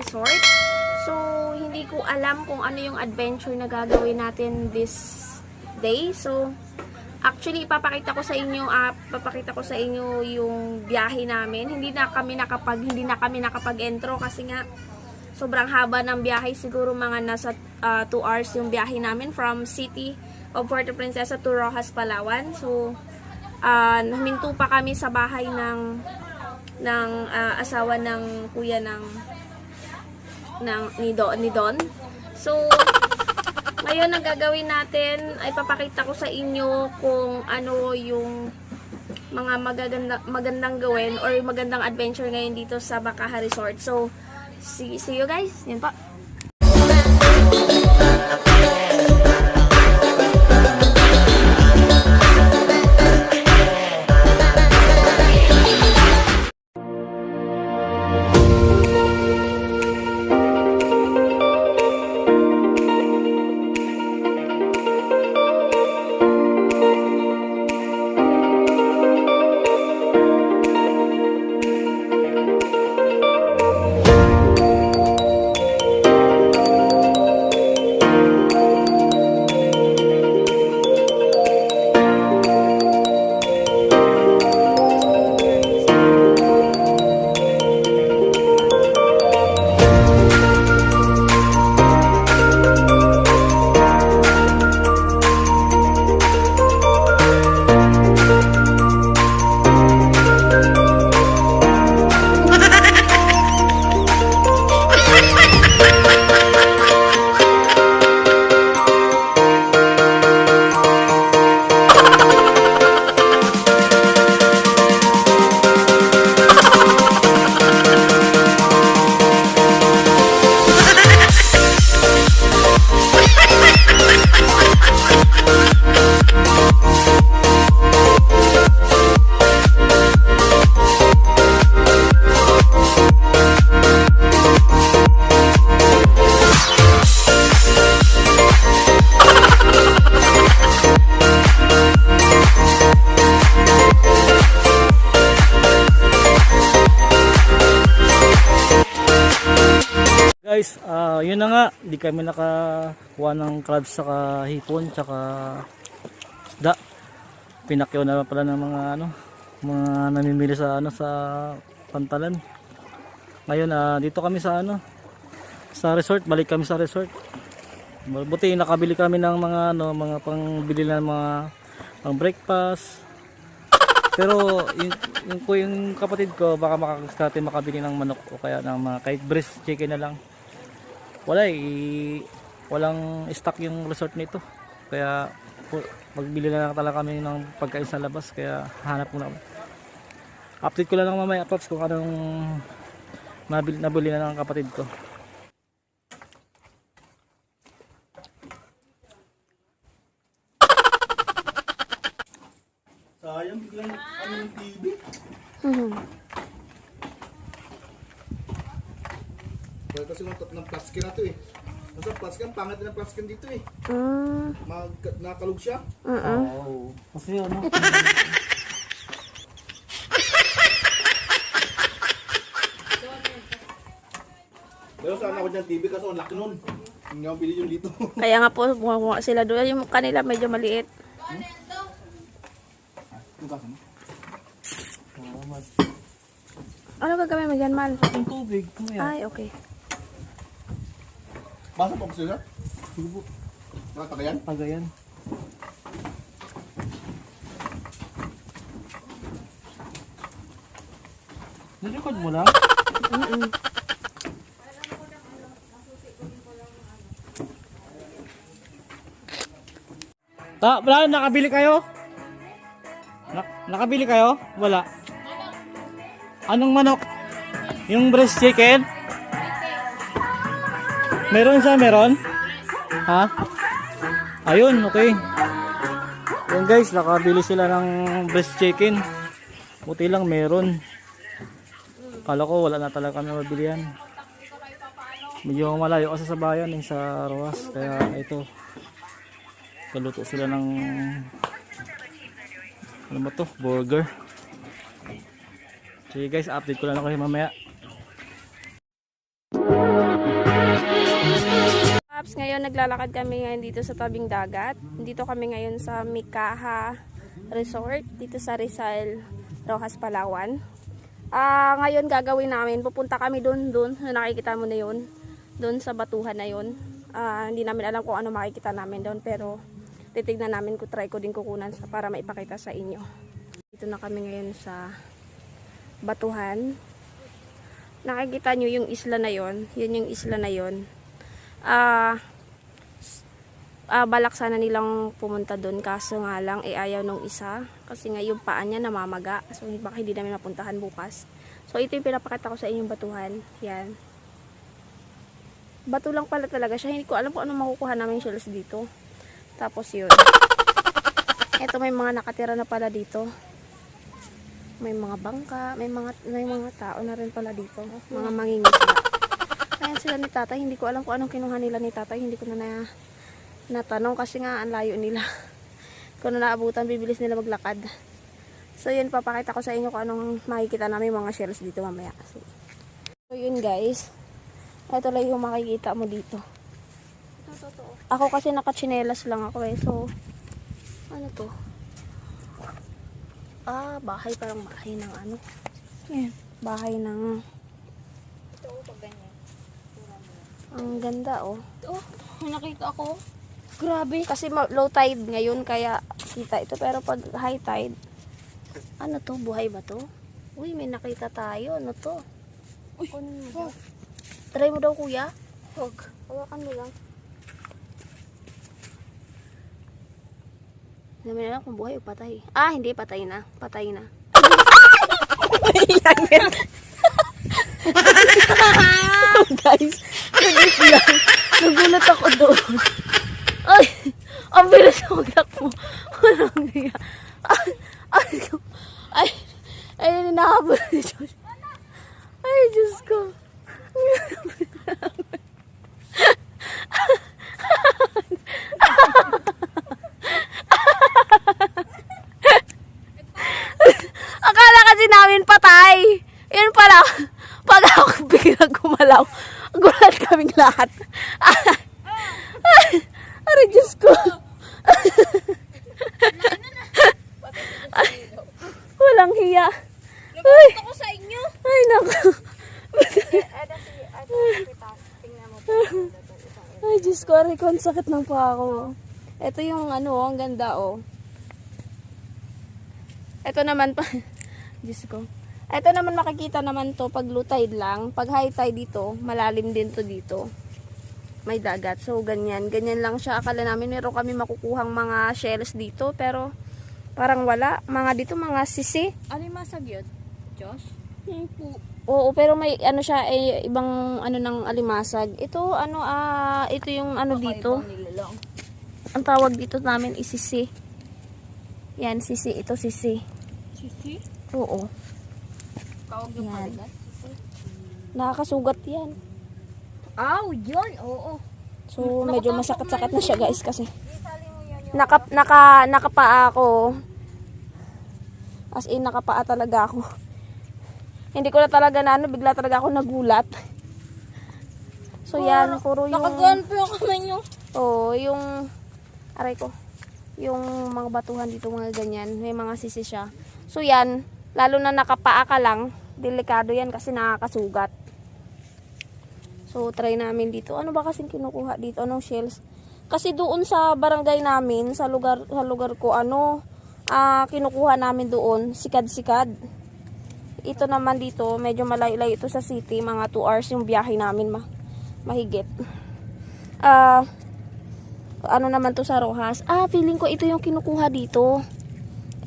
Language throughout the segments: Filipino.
Resort. So, hindi ko alam kung ano yung adventure na gagawin natin this day. So, actually, papakita ko sa inyo yung biyahe namin. Hindi na kami nakapag-intro kasi nga sobrang haba ng biyahe. Siguro mga nasa 2 hours yung biyahe namin from City of Puerto Princesa to Rojas, Palawan. So, huminto pa kami sa bahay ng asawa ng kuya ni Don. So, ngayon ang gagawin natin ay papakita ko sa inyo kung ano yung mga magandang gawin or magandang adventure ngayon dito sa Bakaha Resort. So, see you guys. Yan pa. Guys, yun na nga, hindi kami nakakuha ng crabs saka hipon saka isda. Pinakyaw na pala ng mga namimili sa sa Pantalan. Ngayon dito kami sa sa resort, balik kami sa resort. Buti nakabili kami ng mga pangbili ng mga pang breakfast. Pero yung kapatid ko baka makakabili ng manok o kaya ng mga kahit breast chicken na lang. Walang stock yung resort nito. Kaya magbili na lang talaga kami ng pagkain sa labas. Kaya hanap muna. Update ko lang mamaya props kung anong nabili na ng kapatid ko. Sayang biglang yung TV. Kaya kasi ng plastic na to eh. Nasa plastic, ang pangit ng plastic dito eh. Nakalog siya. Oo. Kasi Pero saan ako dyan TV kasi ang laki nun. Hindi ako bili yung dito. Kaya nga po, bumaba sila doon. Yung kanila medyo maliit. Ano gagawin mo dyan, Mal? yung tubig. Ay, okay. Basa po kasi sir? Sige po. Nakatagayan? Pagayan. Nirecord mo lang? Wala, nakabili kayo? Nakabili kayo? Wala. Anong manok? Yung breast chicken? Meron siya, meron? Ha? Ayun, okay. Yan guys, nakabili sila ng breast chicken. Buti lang meron. Kala ko wala na talaga kami mabilihan. Medyo malayo kasi sa bayan sa Rojas. Kaya ito, kaluto sila ng ano ba to? Burger. Sige guys, update ko lang kayo mamaya. Paps, ngayon naglalakad kami ngayon dito sa tabing dagat. Dito kami ngayon sa Mikaha Resort, dito sa Rizal, Rojas, Palawan. Ngayon gagawin namin, pupunta kami doon, nakikita mo na yun, doon sa batuhan na yun. Hindi namin alam kung ano makikita namin doon, pero titignan namin, try ko din kukunan para maipakita sa inyo. Dito na kami ngayon sa batuhan. Nakikita nyo yung isla na yon, yun yung isla na yon. Balak sana nilang pumunta doon, kaso nga lang ayaw nung isa kasi nga yung paa niya namamaga, so baka hindi namin mapuntahan bukas. So ito yung pinapakita ko sa inyong batuhan. Yan, bato lang pala talaga siya, hindi ko alam kung ano makukuha namin shells dito. Tapos yun, ito may mga nakatira na pala dito, may mga bangka, may mga tao na rin pala dito, mga mangingisda. Ayan sila ni tatay, hindi ko alam kung anong kinuha nila ni tatay, hindi ko na natanong kasi nga ang layo nila. Kung na naabutan, bibilis nila maglakad. So yun, papakita ko sa inyo kung anong makikita namin mga shells dito mamaya. So yun guys, ito lang yung makikita mo dito. Ako kasi nakachinelas lang ako so ano to? Bahay, parang bahay ng ano? Yan, bahay ng... Ito pag ganyan. Ang ganda Nakita ko. Grabe. Kasi low tide ngayon kaya kita ito. Pero pag high tide, ano to? Buhay ba to? Uy, may nakita tayo. Ano to? Uy, Try mo daw kuya. Huwag. Hawakan mo lang. Hindi namin alam kung buhay o patay. Hindi. Patay na. Patay na. Guys, nagulat ako doon. Ay, ang bilis ako takbo. Walang hiya. Ay, ninahabol ni Diyos. Ay, Diyos ko. Akala kasi namin patay. Yun pala, pag ako biglang gumalaw, gulat kaming lahat. Ay, Diyos ko. Walang hiya. Ay, ako sa inyo. ay naku. Tingnan mo. Ay, Diyos ko, aray ko, ang sakit ng paa ko. Ito yung ano, ang ganda Ito naman pa, Diyos ko. Ito naman makikita naman to pag low tide lang. Pag high tide dito, malalim din to dito. May dagat. So, ganyan. Ganyan lang siya. Akala namin meron kami makukuhang mga shells dito. Pero, parang wala. Mga dito, mga sisi. Alimasag yun, Josh? Oo, pero may ano siya, ibang ano ng alimasag. Ito, ito yung ano dito. Ang tawag dito namin is sisi. Yan, sisi. Ito, sisi. Sisi? Oo. Tawag yung Yan. paligat? Nakakasugat yan. Yun. Oo. So, medyo masakit-sakit na siya guys kasi Isali mo yan yung... nakapaa ako. As in, nakapaa talaga ako. Hindi ko na talaga bigla talaga ako nagulat. So, yan, puro yung... Nakagaan pa yung kamay nyo. Oo, yung... Aray ko. Yung mga batuhan dito, mga ganyan. May mga sisi siya. So, yan, lalo na nakapaa ka lang, delikado yan kasi nakakasugat. So, try namin dito. Ano ba kasing kinukuha dito? Anong shells? Kasi doon sa barangay namin, sa lugar ko, kinukuha namin doon, sikad-sikad. Ito naman dito, medyo malayo-layo ito sa city. Mga 2 hours yung biyahe namin, mahigit. Ano naman to sa Rojas? Feeling ko ito yung kinukuha dito.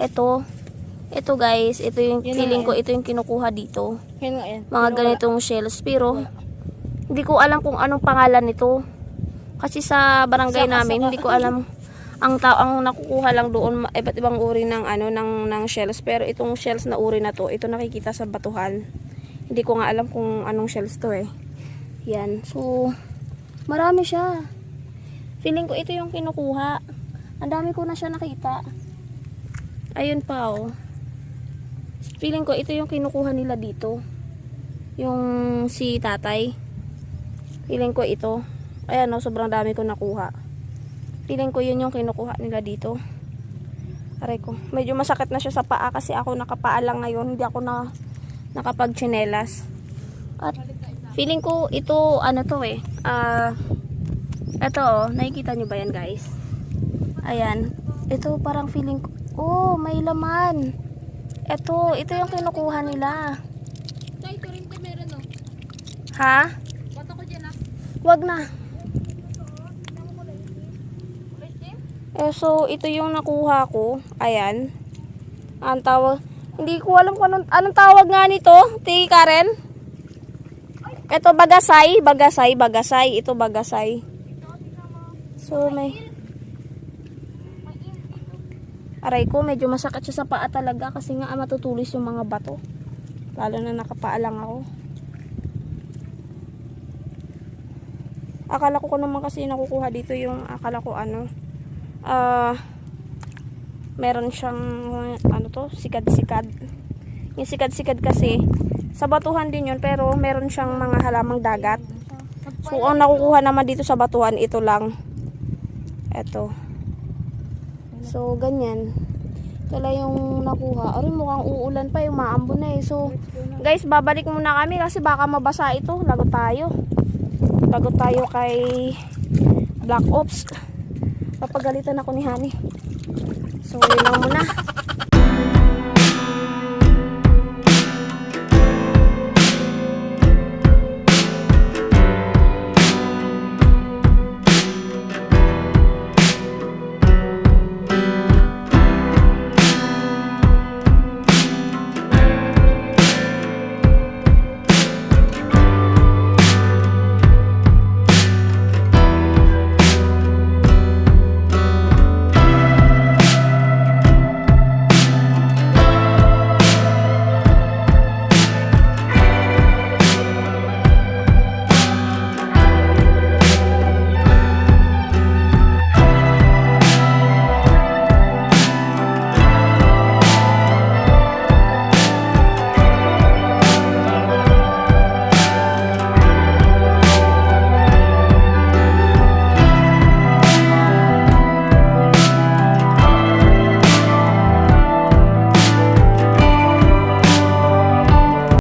Ito guys, ito yung feeling ko, ito yung kinukuha dito. Yan nga yan. Mga ganitong shells. Pero, hindi ko alam kung anong pangalan nito. Kasi sa barangay namin, hindi ko alam. Ang nakukuha lang doon, iba't ibang uri ng ng shells. Pero itong shells na uri na to, ito nakikita sa batuhan. Hindi ko nga alam kung anong shells to Yan. So, marami siya. Feeling ko ito yung kinukuha. Ang dami ko na siya nakita. Ayun pa Feeling ko ito yung kinukuha nila dito. Yung si tatay. Feeling ko ito. Ayan, no, sobrang dami ko nakuha. Feeling ko yun yung kinukuha nila dito. Aray ko. Medyo masakit na siya sa paa kasi ako nakapaa lang ngayon. Hindi ako nakapag-tsinelas. At feeling ko ito, ano to eh. Ito oh, nakikita nyo ba yan guys? Ayan. Ito parang feeling ko, oh, may laman. Ito yung kinukuha nila. Tay, ito rin ko meron oh. Ha? Bato ko dyan ah. Wag na. So, ito yung nakuha ko. Ayan. Ang tawag. Hindi ko alam kung anong tawag nga nito. Ti Karen. Ito bagasay. Ito bagasay. So, may... Aray ko, medyo masakit siya sa paa talaga. Kasi nga matutulis yung mga bato. Lalo na nakapaa lang ako. Akala ko naman kasi nakukuha dito yung akala ko meron siyang sikad-sikad. Yung sikad-sikad kasi sa batuhan din yun pero meron siyang mga halamang dagat. So ang nakukuha naman dito sa batuhan ito lang. Ito. So ganyan. Ito lang yung nakuha. Aray, mukhang uulan pa yung maambon na eh. So guys, babalik muna kami kasi baka mabasa ito. Lagot tayo kay Black Ops. Papagalitan ako ni Honey. So, yun lang muna.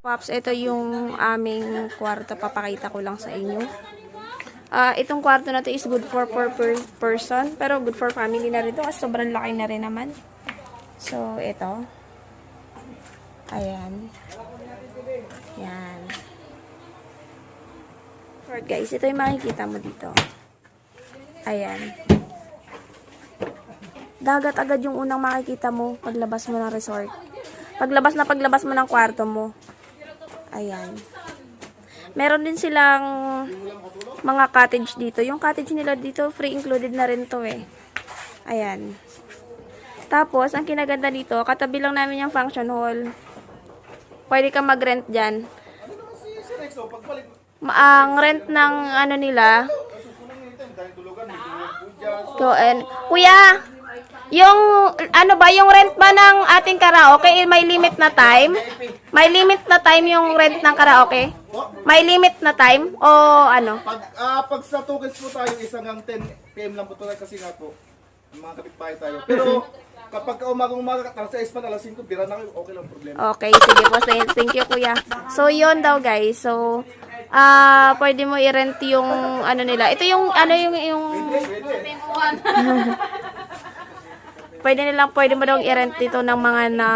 Pops, ito yung aming kwarto. Papakita ko lang sa inyo. Itong kwarto na to is good for per person. Pero good for family na rin to kasi sobrang laki na rin naman. So, ito. Ayan. Yan. Alright guys, ito yung makikita mo dito. Ayan. Dagat agad yung unang makikita mo paglabas mo ng resort. Paglabas mo ng kwarto mo. Ayan. Meron din silang mga cottage dito. Yung cottage nila dito, free included na rin to eh. Ayan. Tapos, ang kinaganda dito, katabi lang namin yung function hall. Pwede ka mag-rent dyan. Ang rent ng ano nila. Kuya, yung ano ba, yung rent ba ng ating karaoke, may limit na time? May limit na time yung rent ng karaoke? May limit na time? O ano? Pag sa tokens po tayo, isang hanggang 10 PM lang po tayo kasi nga po, mga kapitbahay tayo. Pero kapag umaga, alas 6 pa, alas 5, bira na kayo, okay lang problema. Okay, sige po. Thank you, kuya. So, yun daw, guys. So, pwede mo i-rent yung ano nila. Ito yung, ano yung pwede mo daw i-rent dito ng mga na,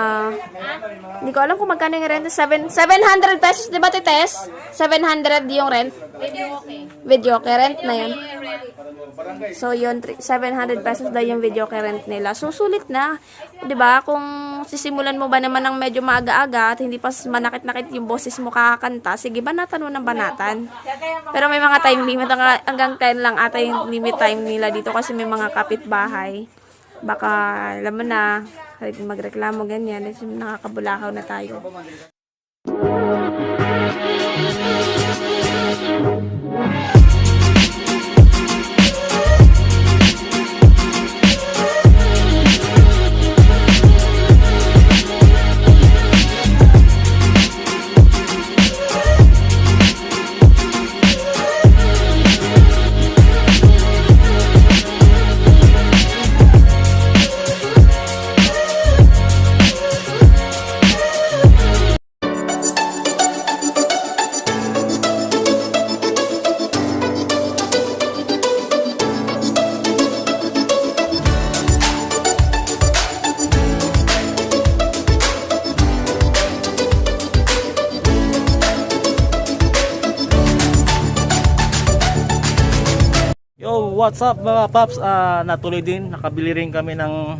hindi ko alam kung magkano yung rent. 700 pesos, di ba, Tites? 700 yung rent. Video okay, rent na yun. So, yun, 700 pesos daw yung video okay rent nila. So, sulit na. Di ba? Kung sisimulan mo ba naman ng medyo maaga-aga at hindi pa manakit-nakit yung boses mo kakakanta, sige, banatan mo ng banatan. Pero may mga time limit. Hanggang 10 lang ata yung limit time nila dito kasi may mga kapitbahay. Baka, alam mo na, magreklamo ganyan. Nakakabulakaw na tayo. what's up mga paps, natuloy din, nakabili rin kami ng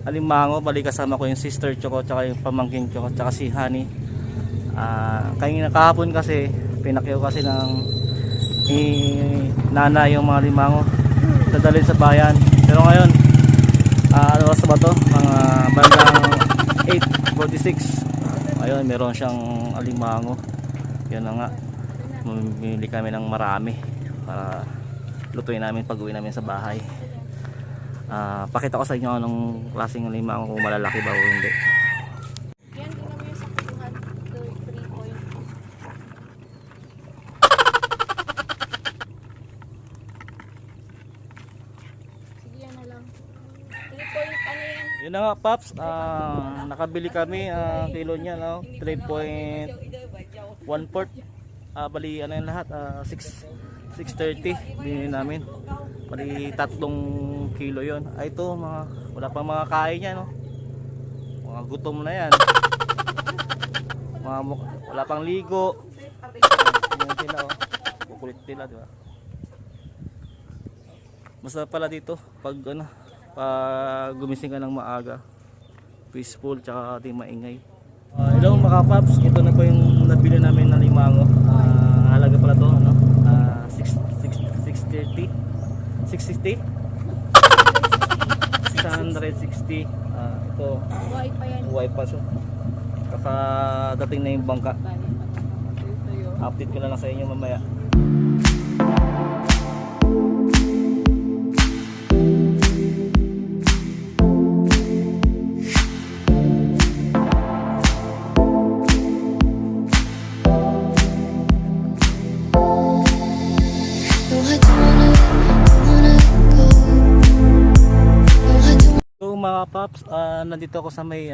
alimango. Bali kasama ko yung sister Choco tsaka yung pamangkin Choco tsaka si Honey. Kaya kahapon kasi pinakyaw kasi ng nana yung mga limango dadalhin sa bayan. Pero ngayon ano oras ba to? Mga bandang 8:46. Ayun, meron siyang alimango. Yan na nga, mamili kami ng marami para lutuin namin pag uwi namin sa bahay. Pakita ko sa inyo anong klaseng alimango, kung malalaki ba o hindi. Yan, tingnan mo yung sa kulungan. 3 point. Sige, yan na lang. 3 point, ano yan? Yun na nga paps, nakabili kami kilo niya, no? 3.1/4. Bali ano yung lahat, 630 binili namin. Bali 3 kilo yon. Ito mga, wala pa mga kain niya, no? Mga gutom na yan. Wala pang ligo. Yan sila, oh. Kukulit sila, di ba? Basta pala dito pag ano, pag gumising ka ng maaga, peaceful tsaka di maingay. Hello mga paps, ito na po yung nabili namin na limango. Halaga pala to, ano? 630, 660, 660. Ito, Buhay pa yan. buhay pa siya. Dating na yung bangka. Update ko na lang sa inyo mamaya. Mga paps, nandito ako sa may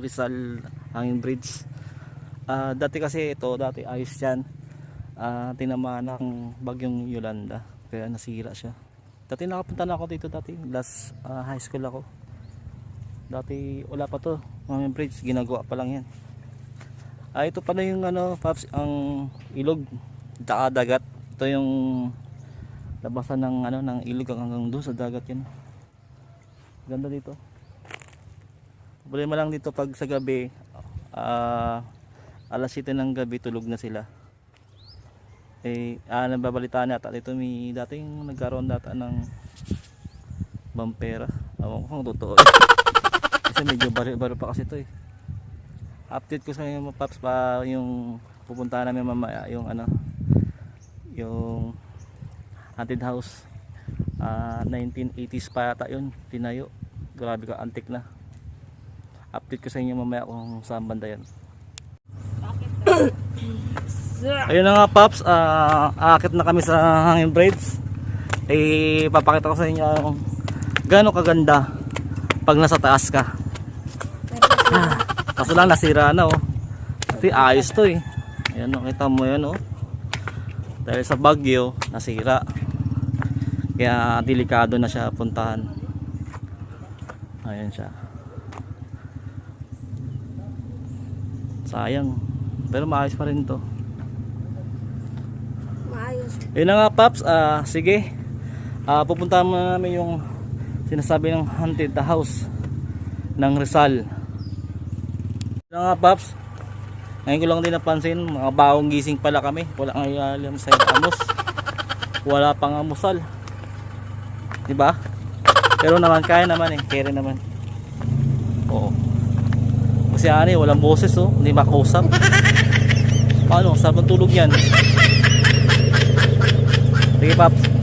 Rizal Hanging Bridge. Dati kasi ito, ayos yan. Tinamaan ng bagyong Yolanda, kaya nasira siya. Dati nakapunta na ako dito dati, last high school ako. Dati wala pa to, Hanging Bridge, ginagawa pa lang yan. Ito pala yung paps, ang ilog, tsaka dagat. Ito yung labasan ng ilog hanggang doon sa dagat yan. Ganda dito. Problema lang dito pag sa gabi, alas 7 ng gabi tulog na sila. Nababalitaan natin dito, may dating nagkaroon data ng bampera. Ewan ko kung totoo. Kasi medyo baro pa kasi ito eh. Update ko sa inyo mga paps pa yung pupuntahan namin mamaya, yung yung haunted house. 1980s pa yata yun, tinayo. Grabe ka, antik na. Update ko sa inyo mamaya kung saan banda yan. Ayun na nga paps, aakit na kami sa Hanging Bridge. Papakita ko sa inyo gaano kaganda pag nasa taas ka. Kaso lang nasira na, oh. Kasi ayos to eh. Ayan, nakita mo yan, oh. Dahil sa bagyo nasira, kaya delikado na siya puntahan. Ayan siya, sayang, pero maayos pa rin to. Maayos. Yun na nga paps, sige, pupuntahan muna namin yung sinasabi ng haunted house ng Rizal. Yun na nga paps, ngayon ko lang din napansin, mga bagong gising pala kami. Wala nga ilalim sa amos, wala pang amusal, diba? Pero naman kaya naman eh, kaya rin naman. Oo. Kasi walang boses, oh, hindi makausap. Paano? Saan ang tulog yan? Sige paps.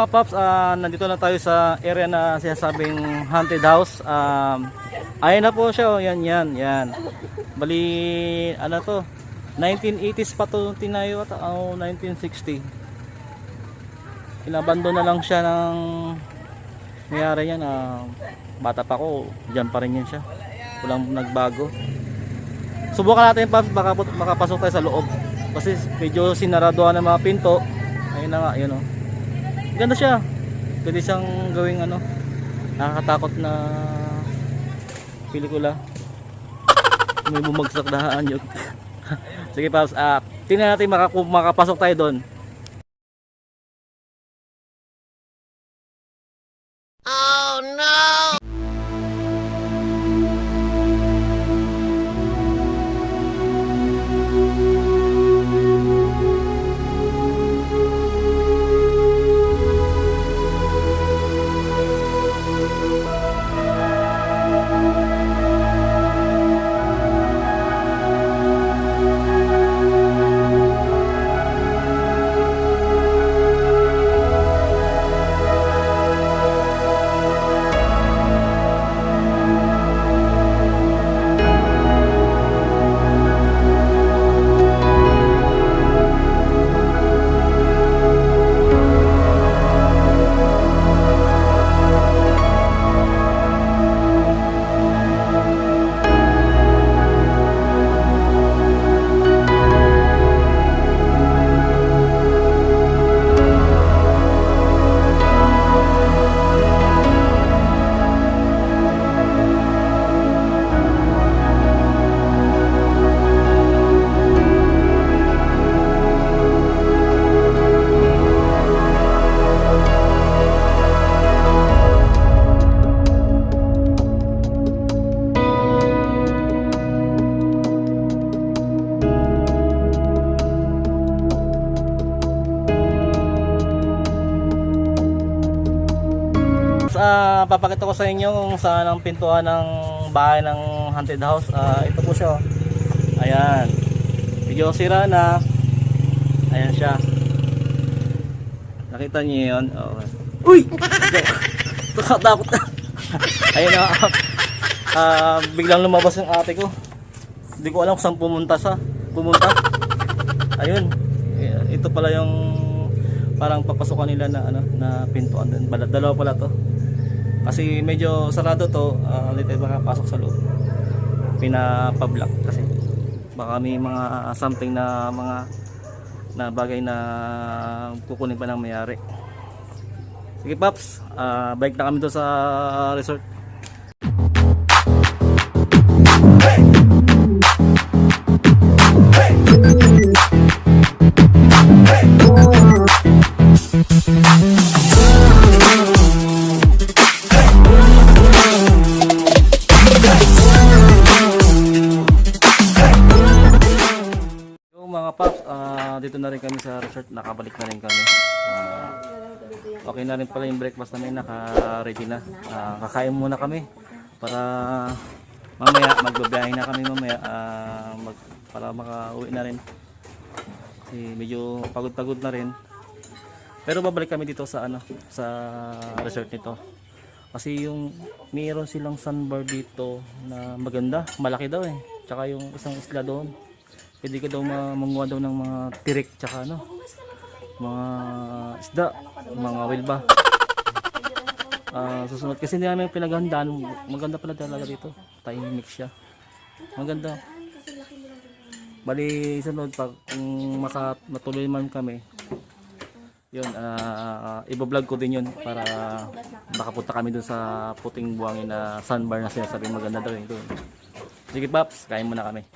Paps, nandito na tayo sa area na sinasabing haunted house. Ayan na po siya, oh. Yan. Bali, ano to, 1980s pa to tinayo ata, 1960. Inabandon na lang siya ng mayari yan. Bata pa ko, dyan pa rin yan siya. Walang nagbago. Subukan natin, Paps, baka makapasok tayo sa loob. Kasi medyo sinaraduhan ng mga pinto. Ayun na nga, yun oh. Ganda siya. Pwede siyang gawing ano, nakakatakot na pelikula. May bumagsak na anyog. Sige, Paps, tingnan natin makapasok tayo doon. Papakita ko sa inyo kung saan ang pintuan ng bahay ng haunted house. Ito po siya. Ayan. Medyo sira na. Ayan siya. Nakita niyo yun? Okay. Uy! Takot na. Ayan na. Biglang lumabas yung ate ko. Hindi ko alam kung saan pumunta. Ayun. Ito pala yung parang papasukan nila na ano, na pintuan din. Dalawa pala to. Kasi medyo sarado to, hindi tayo makapasok sa loob. Pinapablock kasi baka may mga something na mga na bagay na kukunin pa ng mayari. Sige, Paps, bike na kami doon sa resort. Mga Paps, dito na rin kami sa resort, nakabalik na rin kami. Okay na rin pala yung breakfast namin, naka-ready na. Kakain muna kami para mamaya magbabiyahe na kami mamaya, para makauwi na rin. Kasi medyo pagod-pagod na rin. Pero babalik kami dito sa ano, sa resort nito. Kasi yung mayroon silang sandbar dito na maganda, malaki daw eh. Tsaka yung isang isla doon. Pwede ka daw manguha daw ng mga tirik tsaka ano, mga isda, mga wilba. Susunod kasi hindi namin pinaghandaan. Maganda pala talaga dito. Tahimik siya. Maganda. Bali sunod pag kung matuloy man kami, yun, ibablog ko din yun para makapunta kami dun sa puting buhangin na sandbar na sinasabi maganda daw yun. Sige, Paps, kain muna kami.